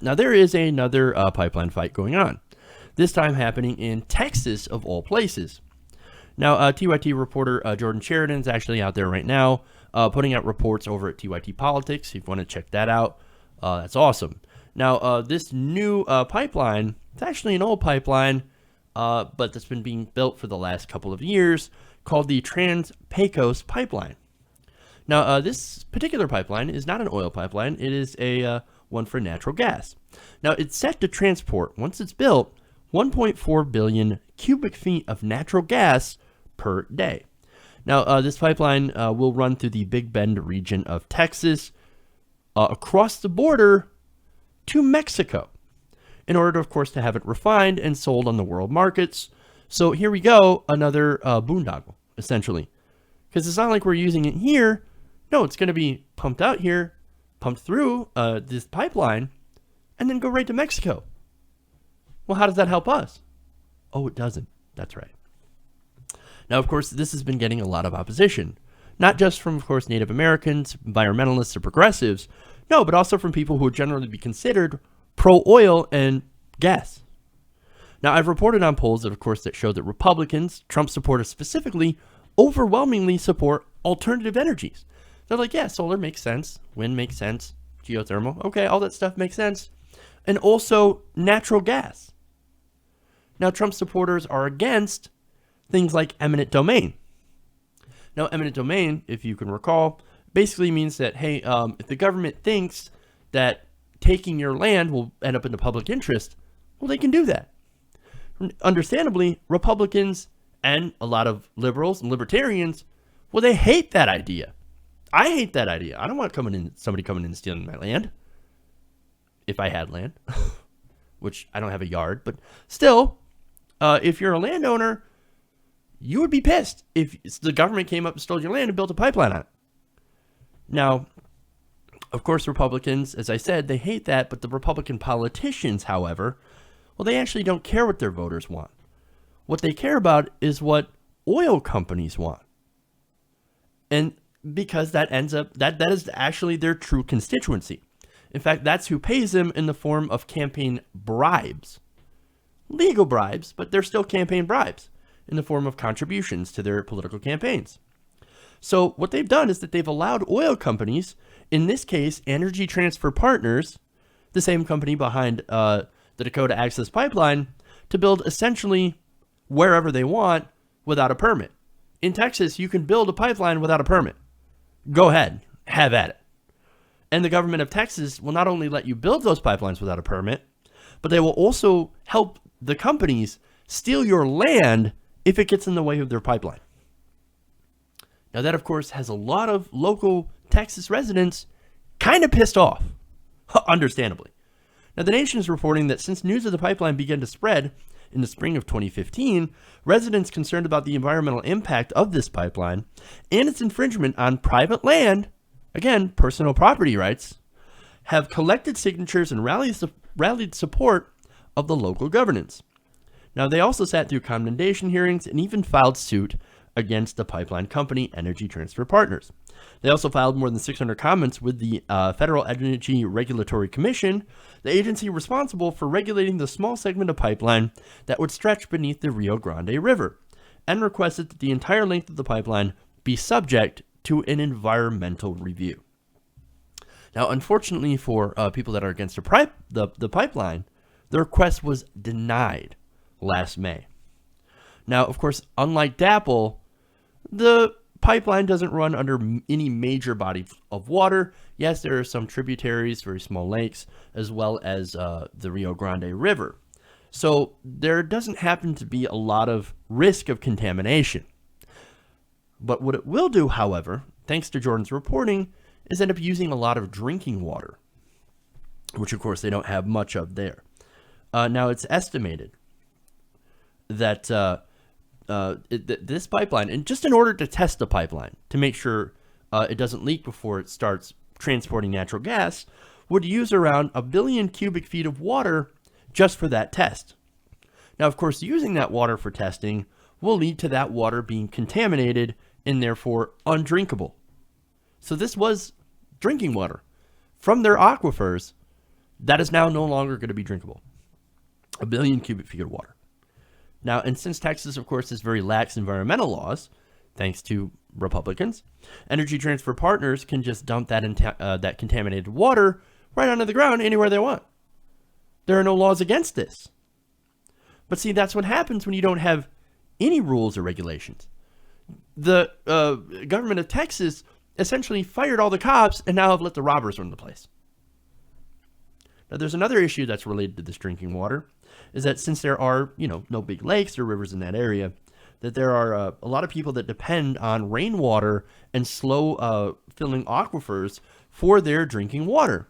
Now, there is another pipeline fight going on, this time happening in Texas, of all places. Now, TYT reporter Jordan Sheridan is actually out there right now putting out reports over at TYT Politics. If you want to check that out, that's awesome. Now, this new pipeline, it's actually an old pipeline, but that's been being built for the last couple of years, called the Trans-Pecos Pipeline. Now, this particular pipeline is not an oil pipeline. It is a one for natural gas. Now, it's set to transport, once it's built, 1.4 billion cubic feet of natural gas per day. Now, this pipeline will run through the Big Bend region of Texas, across the border to Mexico, in order, of course, to have it refined and sold on the world markets. So here we go, another boondoggle, essentially. Because it's not like we're using it here. No, it's going to be pumped out here, pumped through this pipeline, and then go right to Mexico. Well, how does that help us? Oh, it doesn't. That's right. Now, of course, this has been getting a lot of opposition. Not just from, of course, Native Americans, environmentalists, or progressives. No, but also from people who would generally be considered pro-oil and gas. Now, I've reported on polls that, of course, that show that Republicans, Trump supporters specifically, overwhelmingly support alternative energies. They're like, yeah, solar makes sense, wind makes sense, geothermal, okay, all that stuff makes sense. And also natural gas. Now, Trump supporters are against things like eminent domain. Now, eminent domain, if you can recall, basically means that, hey, if the government thinks that taking your land will end up in the public interest, well, they can do that. Understandably, Republicans and a lot of liberals and libertarians, well, they hate that idea. I hate that idea. I don't want somebody coming in and stealing my land. If I had land, which I don't have a yard, but still, if you're a landowner, you would be pissed if the government came up and stole your land and built a pipeline on it. Now, of course, Republicans, as I said, they hate that, but the Republican politicians, however, well, they actually don't care what their voters want. What they care about is what oil companies want. And because that ends up, that is actually their true constituency. In fact, that's who pays them in the form of campaign bribes. Legal bribes, but they're still campaign bribes in the form of contributions to their political campaigns. So what they've done is that they've allowed oil companies, in this case, Energy Transfer Partners, the same company behind the Dakota Access Pipeline, to build essentially wherever they want without a permit. In Texas, you can build a pipeline without a permit. Go ahead, have at it. And the government of Texas will not only let you build those pipelines without a permit, but they will also help the companies steal your land if it gets in the way of their pipeline. Now that, of course, has a lot of local Texas residents kind of pissed off, understandably. Now, the Nation is reporting that since news of the pipeline began to spread in the spring of 2015, residents concerned about the environmental impact of this pipeline and its infringement on private land, again, personal property rights, have collected signatures and rallied support of the local governance. Now, they also sat through condemnation hearings and even filed suit against the pipeline company, Energy Transfer Partners. They also filed more than 600 comments with the Federal Energy Regulatory Commission, the agency responsible for regulating the small segment of pipeline that would stretch beneath the Rio Grande River, and requested that the entire length of the pipeline be subject to an environmental review. Now, unfortunately for people that are against the pipeline, the request was denied last May. Now, of course, unlike DAPL, the pipeline doesn't run under any major body of water. Yes, there are some tributaries, very small lakes, as well as the Rio Grande River. So there doesn't happen to be a lot of risk of contamination. But what it will do, however, thanks to Jordan's reporting, is end up using a lot of drinking water, which of course they don't have much of there. Now it's estimated that this pipeline, and just in order to test the pipeline to make sure it doesn't leak before it starts transporting natural gas, would use around 1 billion cubic feet of water just for that test. Now, of course, using that water for testing will lead to that water being contaminated and therefore undrinkable. So this was drinking water from their aquifers that is now no longer going to be drinkable. 1 billion cubic feet of water. Now, and since Texas, of course, has very lax environmental laws, thanks to Republicans, Energy Transfer Partners can just dump that contaminated water right onto the ground anywhere they want. There are no laws against this. But see, that's what happens when you don't have any rules or regulations. The government of Texas essentially fired all the cops and now have let the robbers run the place. Now, there's another issue that's related to this drinking water, is that since there are, no big lakes or rivers in that area, that there are a lot of people that depend on rainwater and slow filling aquifers for their drinking water.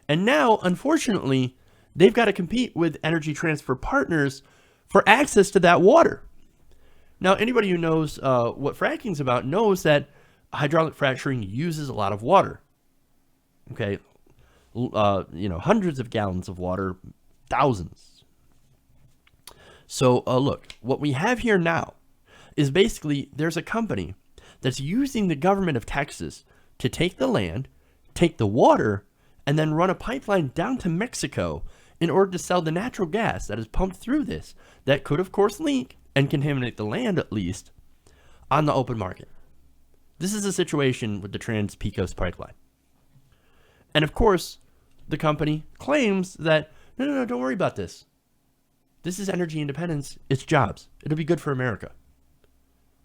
And now, unfortunately, they've got to compete with Energy Transfer Partners for access to that water. Now, anybody who knows what fracking is about knows that hydraulic fracturing uses a lot of water. Okay, hundreds of gallons of water, thousands. So, look, what we have here now is basically there's a company that's using the government of Texas to take the land, take the water, and then run a pipeline down to Mexico in order to sell the natural gas that is pumped through this, that could, of course, leak and contaminate the land at least, on the open market. This is a situation with the Trans-Pecos pipeline. And of course, the company claims that, no, don't worry about this. This is energy independence. It's jobs. It'll be good for America.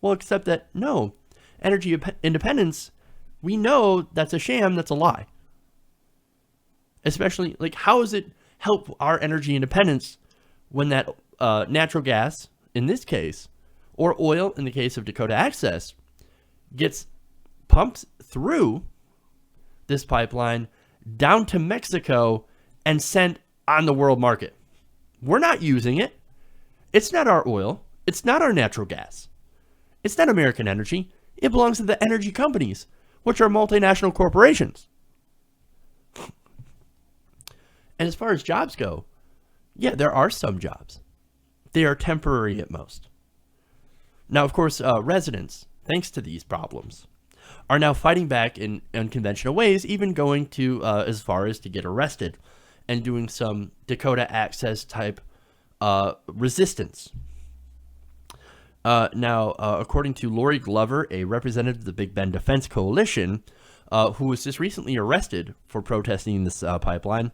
Well, except that, no, energy independence, we know that's a sham, that's a lie. Especially, how does it help our energy independence when that natural gas, in this case, or oil, in the case of Dakota Access, gets pumped through this pipeline down to Mexico and sent on the world market? We're not using it. It's not our oil. It's not our natural gas. It's not American energy. It belongs to the energy companies, which are multinational corporations. And as far as jobs go, yeah, there are some jobs. They are temporary at most. Now, of course, residents, thanks to these problems, are now fighting back in unconventional ways, even going to as far as to get arrested and doing some Dakota Access type resistance. Now, according to Lori Glover, a representative of the Big Bend Defense Coalition, who was just recently arrested for protesting this pipeline,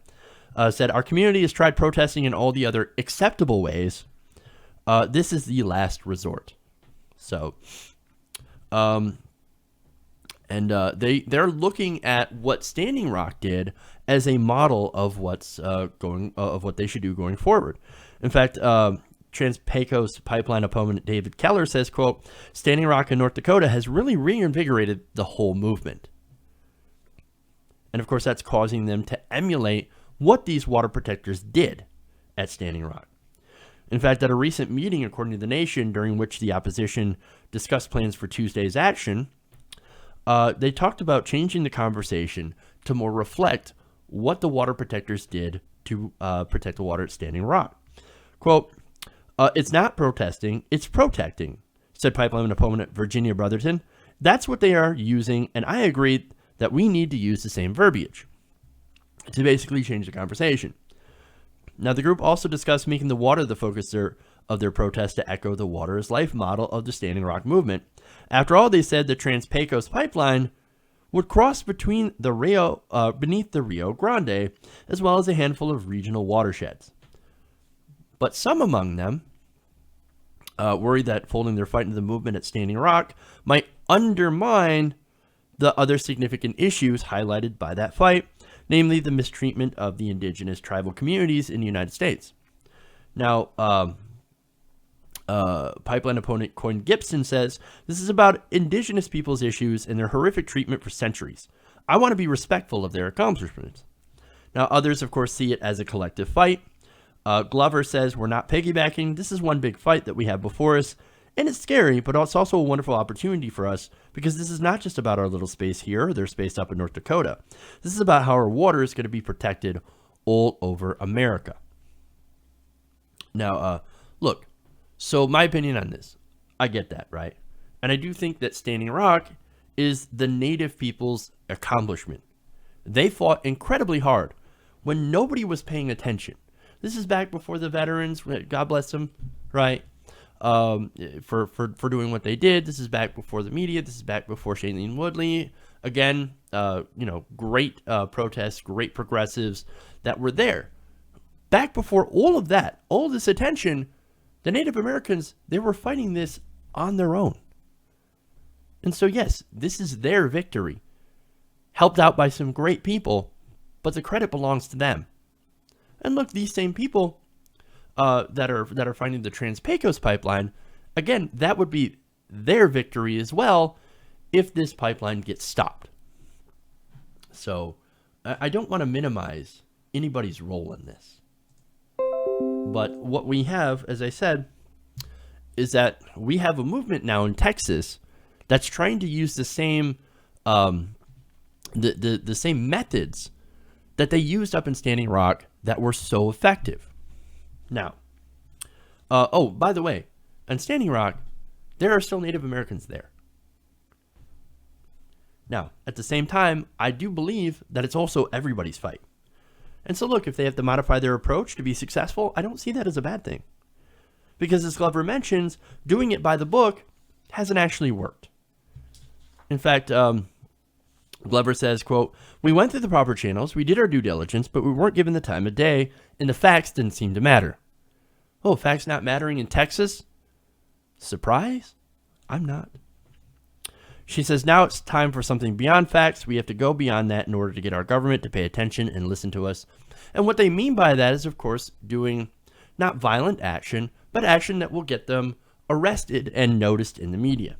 said, "Our community has tried protesting in all the other acceptable ways. This is the last resort." So, they're looking at what Standing Rock did as a model of what's of what they should do going forward. In fact, Trans-Pecos pipeline opponent David Keller says, quote, "Standing Rock in North Dakota has really reinvigorated the whole movement." And of course, that's causing them to emulate what these water protectors did at Standing Rock. In fact, at a recent meeting, according to The Nation, during which the opposition discussed plans for Tuesday's action, they talked about changing the conversation to more reflect what the water protectors did to protect the water at Standing Rock. Quote, "It's not protesting, it's protecting," said pipeline opponent Virginia Brotherton. "That's what they are using, and I agree that we need to use the same verbiage to basically change the conversation." Now, the group also discussed making the water the focus of their protest to echo the water is life model of the Standing Rock movement. After all, they said the Trans-Pecos pipeline would cross between beneath the Rio Grande, as well as a handful of regional watersheds. But some among them worried that folding their fight into the movement at Standing Rock might undermine the other significant issues highlighted by that fight, namely the mistreatment of the indigenous tribal communities in the United States. Now, pipeline opponent Coyne Gibson says, "This is about indigenous people's issues and their horrific treatment for centuries. I want to be respectful of their accomplishments." Now, others, of course, see it as a collective fight. Glover says, "We're not piggybacking. This is one big fight that we have before us. And it's scary, but it's also a wonderful opportunity for us because this is not just about our little space here or their space up in North Dakota. This is about how our water is going to be protected all over America." Now, look, so my opinion on this, I get that, right? And I do think that Standing Rock is the native people's accomplishment. They fought incredibly hard when nobody was paying attention. This is back before the veterans, God bless them, right? For doing what they did. This is back before the media. This is back before Shailene Woodley. Again, great protests, great progressives that were there. Back before all of that, all this attention, the Native Americans, they were fighting this on their own. And so, yes, this is their victory, helped out by some great people, but the credit belongs to them. And look, these same people that are fighting the Trans-Pecos pipeline, again, that would be their victory as well if this pipeline gets stopped. So I don't want to minimize anybody's role in this. But what we have, as I said, is that we have a movement now in Texas that's trying to use the same the same methods that they used up in Standing Rock that were so effective. Now, by the way, on Standing Rock, there are still Native Americans there. Now, at the same time, I do believe that it's also everybody's fight. And so look, if they have to modify their approach to be successful, I don't see that as a bad thing. Because as Glover mentions, doing it by the book hasn't actually worked. In fact, Glover says, quote, "We went through the proper channels, we did our due diligence, but we weren't given the time of day, and the facts didn't seem to matter." Oh, facts not mattering in Texas? Surprise? I'm not. She says, "Now it's time for something beyond facts. We have to go beyond that in order to get our government to pay attention and listen to us." And what they mean by that is, of course, doing not violent action, but action that will get them arrested and noticed in the media.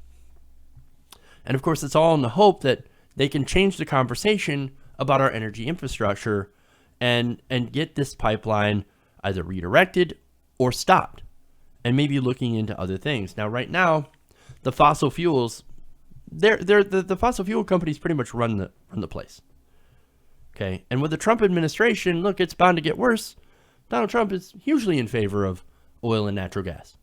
And of course, it's all in the hope that they can change the conversation about our energy infrastructure and get this pipeline either redirected or stopped, and maybe looking into other things. Now, right now, the fossil fuels, the fossil fuel companies pretty much run the place. Okay, and with the Trump administration, look, it's bound to get worse. Donald Trump is hugely in favor of oil and natural gas,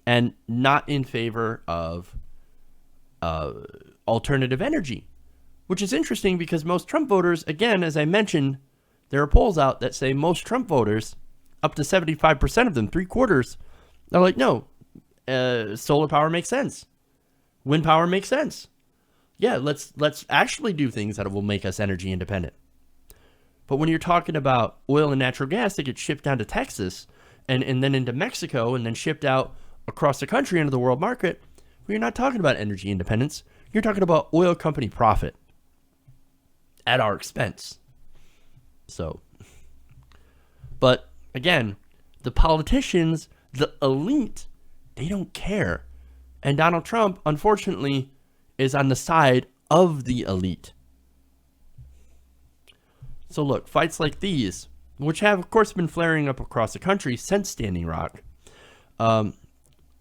and not in favor of alternative energy, which is interesting because most Trump voters, again, as I mentioned, there are polls out that say most Trump voters, up to 75% of them, 3/4, are like, no, solar power makes sense. Wind power makes sense. Yeah, let's actually do things that will make us energy independent. But when you're talking about oil and natural gas that gets shipped down to Texas and then into Mexico and then shipped out across the country into the world market, well, you're not talking about energy independence. You're talking about oil company profit at our expense. So, but again, the politicians, the elite, they don't care. And Donald Trump, unfortunately, is on the side of the elite. So look, fights like these, which have, of course, been flaring up across the country since Standing Rock,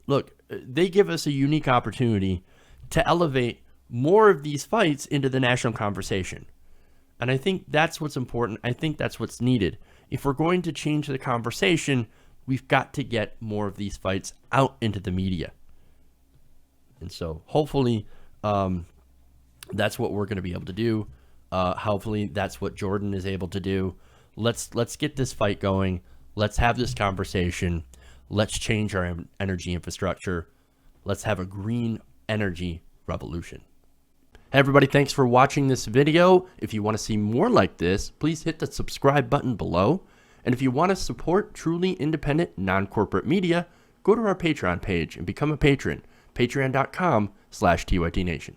look, they give us a unique opportunity to elevate more of these fights into the national conversation. And I think that's what's important. I think that's what's needed. If we're going to change the conversation, we've got to get more of these fights out into the media. And so hopefully that's what we're going to be able to do. Hopefully that's what Jordan is able to do. Let's get this fight going. Let's have this conversation. Let's change our energy infrastructure. Let's have a green energy revolution. Hey everybody, thanks for watching this video. If you want to see more like this, please hit the subscribe button below. And if you want to support truly independent, non-corporate media, go to our Patreon page and become a patron. Patreon.com/TYTNation.